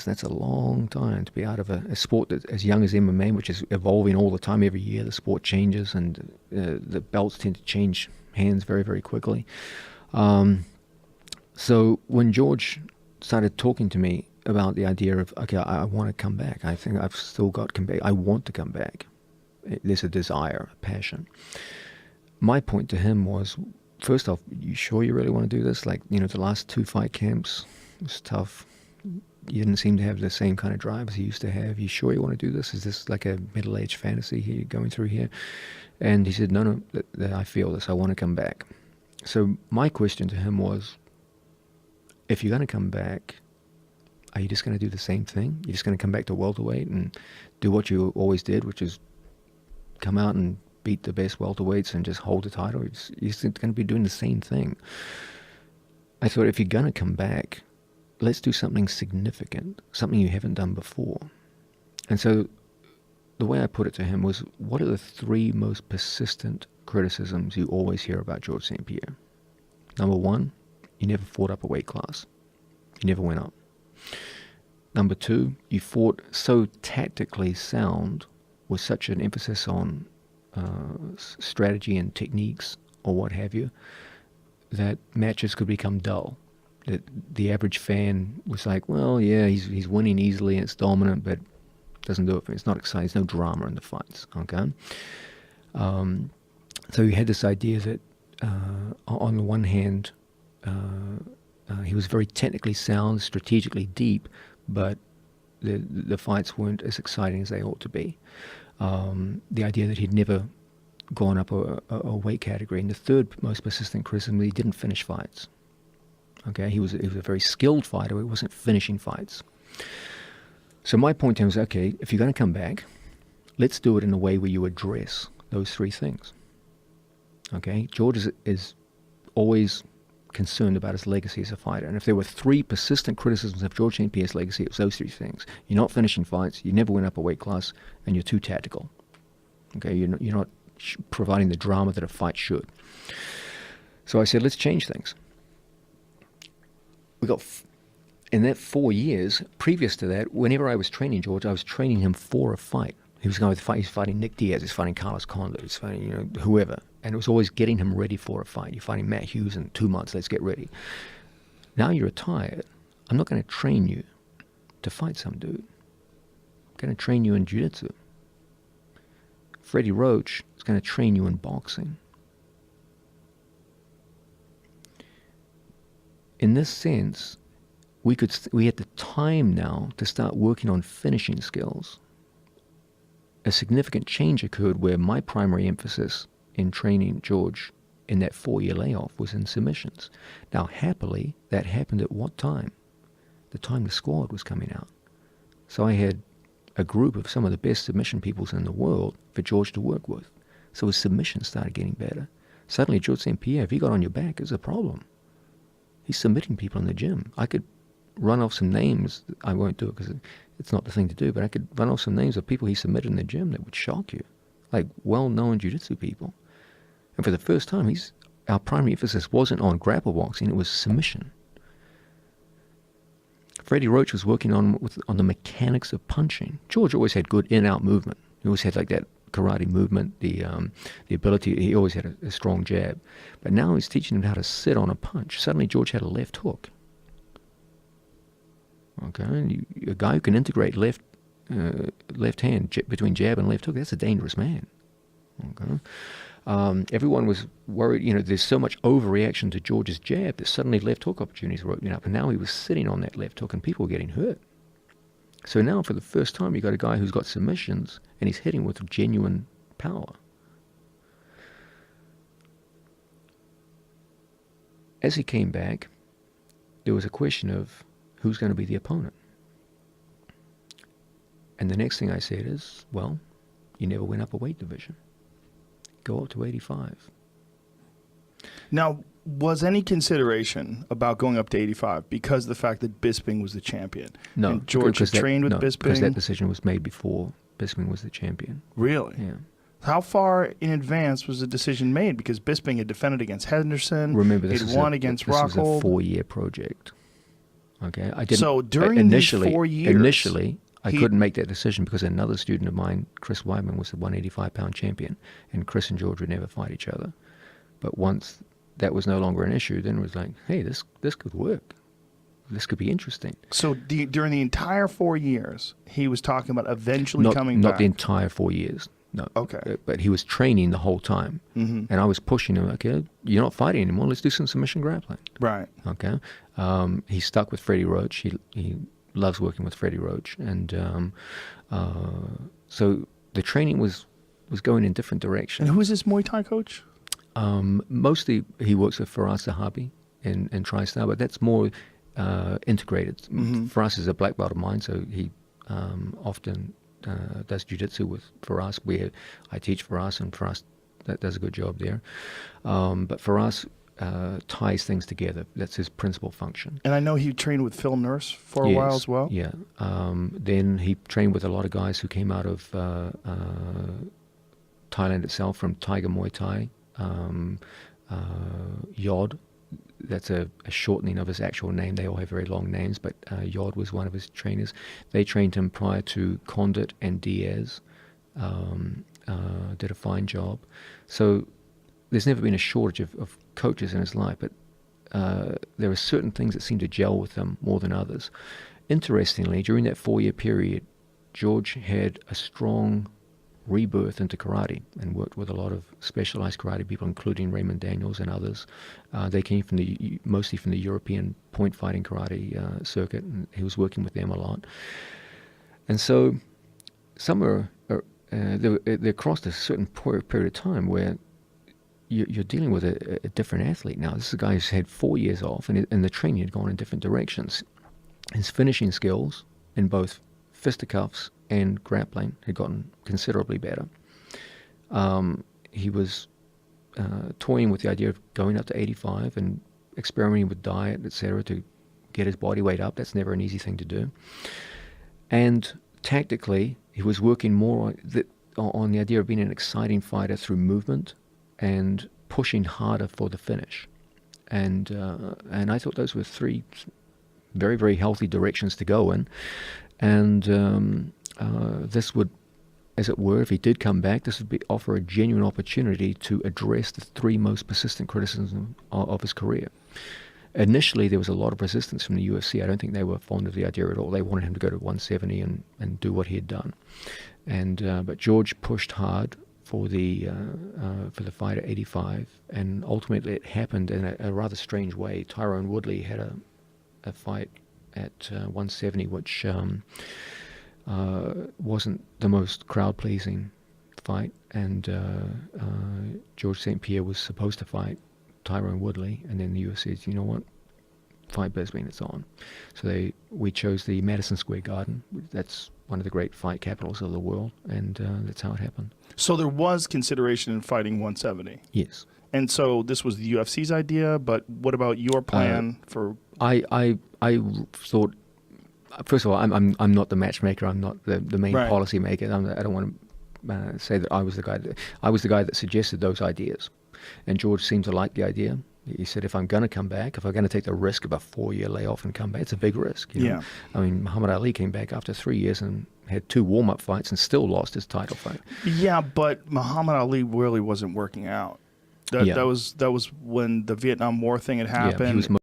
That's a long time to be out of a sport that as young as MMA, which is evolving all the time. Every year the sport changes, and the belts tend to change hands very, very quickly. So when George started talking to me about the idea of, okay, I want to come back. I think I've still got come back. I want to come back. There's a desire, a passion. My point to him was, first off, you sure you really want to do this? Like, the last 2 fight camps was tough. You didn't seem to have the same kind of drive as you used to have. You sure you want to do this? Is this like a middle-aged fantasy here you're going through here? And he said, no, I feel this. I want to come back. So my question to him was, if you're going to come back, are you just going to do the same thing? You're just going to come back to welterweight and do what you always did, which is come out and beat the best welterweights and just hold the title? You're just going to be doing the same thing. I thought, if you're going to come back, let's do something significant, something you haven't done before. And so the way I put it to him was, what are the 3 most persistent criticisms you always hear about George St. Pierre? Number 1, you never fought up a weight class. You never went up. Number 2, you fought so tactically sound, with such an emphasis on strategy and techniques or what have you, that matches could become dull. That the average fan was like, well, yeah, he's winning easily and it's dominant, but doesn't do it for me. It's not exciting. There's no drama in the fights. Okay. So you had this idea that on the one hand, he was very technically sound, strategically deep, but the fights weren't as exciting as they ought to be. The idea that he'd never gone up a weight category. And the 3rd most persistent criticism, he didn't finish fights. Okay, he was a very skilled fighter. He wasn't finishing fights. So my point to him was, okay, if you're going to come back, let's do it in a way where you address those 3 things. Okay, George is always concerned about his legacy as a fighter. And if there were 3 persistent criticisms of George St. Pierre's legacy, it was those 3 things. You're not finishing fights, you never went up a weight class, and you're too tactical. Okay, you're not providing the drama that a fight should. So I said, let's change things. We got, in that 4 years, previous to that, whenever I was training George, I was training him for a fight. He was going to fight. He's fighting Nick Diaz. He's fighting Carlos Condit. He's fighting, whoever. And it was always getting him ready for a fight. You're fighting Matt Hughes in 2 months. Let's get ready. Now you're retired. I'm not going to train you to fight some dude. I'm going to train you in jiu-jitsu. Freddie Roach is going to train you in boxing. In this sense, we had the time now to start working on finishing skills. A significant change occurred where my primary emphasis in training George in that 4-year layoff was in submissions. Now, happily, that happened at what time? The time the squad was coming out. So I had a group of some of the best submission peoples in the world for George to work with. So his submissions started getting better. Suddenly, George St. Pierre, if he got on your back, is a problem. He's submitting people in the gym. I could run off some names. I won't do it because it's not the thing to do, but I could run off some names of people he submitted in the gym that would shock you, like well-known jiu-jitsu people. And for the first time, our primary emphasis wasn't on grapple boxing, it was submission. Freddie Roach was working on the mechanics of punching. George always had good in-out movement. He always had like that karate movement, the ability. He always had a strong jab. But now he's teaching him how to sit on a punch. Suddenly George had a left hook. Okay, a guy who can integrate left hand between jab and left hook, that's a dangerous man. Okay. Everyone was worried, there's so much overreaction to George's jab that suddenly left hook opportunities were opening up, and now he was sitting on that left hook and people were getting hurt. So now for the first time you got a guy who's got submissions and he's hitting with genuine power. As he came back, there was a question of who's going to be the opponent. And the next thing I said is, well, you never went up a weight division. Go up to 85. Now, was any consideration about going up to 85 because of the fact that Bisping was the champion? No. And George had trained with Bisping? Because that decision was made before Bisping was the champion. Really? Yeah. How far in advance was the decision made? Because Bisping had defended against Henderson. Remember, this he'd won against Rockhold. was a 4-year project. Okay, I didn't. So during initially, these 4 years, initially, I he- couldn't make that decision because another student of mine, Chris Weidman, was the 185-pound champion, and Chris and George would never fight each other. But once that was no longer an issue, then it was like, hey, this could work. This could be interesting. So during the entire 4 years, he was talking about eventually Not coming back. not the entire 4 years. No. Okay. But he was training the whole time, and I was pushing him. Okay, you're not fighting anymore. Let's do some submission grappling. Right. Okay. He stuck with Freddie Roach. He loves working with Freddie Roach, and so the training was going in different directions. And who is this Muay Thai coach? Mostly he works with Faraz Zahabi in TriStar, but that's more integrated. Faraz is a black belt of mine, so he often does jiu-jitsu with Faraz. I teach Faraz, and Faraz that does a good job there. But Faraz ties things together. That's his principal function. And I know he trained with Phil Nurse for a while as well. Yeah. Then he trained with a lot of guys who came out of Thailand itself, from Tiger Muay Thai, Yod. That's a shortening of his actual name. They all have very long names, but Yod was one of his trainers. They trained him prior to Condit and Diaz. Did a fine job. So there's never been a shortage of coaches in his life, but there are certain things that seem to gel with him more than others. Interestingly, during that 4-year period, George had a strong rebirth into karate and worked with a lot of specialized karate people, including Raymond Daniels and others. They came from mostly from the European point fighting karate circuit, and he was working with them a lot. And so they crossed a certain period of time where you're dealing with a different athlete now. This is a guy who's had 4 years off, and the training had gone in different directions. His finishing skills in both fisticuffs and grappling had gotten considerably better. He was toying with the idea of going up to 85 and experimenting with diet, etc., to get his body weight up. That's never an easy thing to do. And tactically, he was working more on the idea of being an exciting fighter through movement and pushing harder for the finish. And I thought those were 3 very, very healthy directions to go in. And this would, as it were, if he did come back, this would offer a genuine opportunity to address the 3 most persistent criticisms of his career. Initially, there was a lot of resistance from the UFC. I don't think they were fond of the idea at all. They wanted him to go to 170 and do what he had done. But George pushed hard for the fight at 85, and ultimately it happened in a rather strange way. Tyrone Woodley had a fight at 170, which wasn't the most crowd-pleasing fight, and George St. Pierre was supposed to fight Tyrone Woodley, and then the UFC said, you know what, fight Bisping, it's on. So we chose the Madison Square Garden. That's one of the great fight capitals of the world, and that's how it happened. So there was consideration in fighting 170. Yes. And so this was the UFC's idea, but what about your plan for? I thought, first of all, I'm not the matchmaker. I'm not the main policy maker. I don't want to say that I was the guy that suggested those ideas, and George seemed to like the idea. He said, if I'm going to come back, if I'm going to take the risk of a 4-year layoff and come back, it's a big risk. You know? Yeah. I mean, Muhammad Ali came back after 3 years and had 2 warm-up fights and still lost his title fight. Yeah, but Muhammad Ali really wasn't working out. That was when the Vietnam War thing had happened. Yeah, he was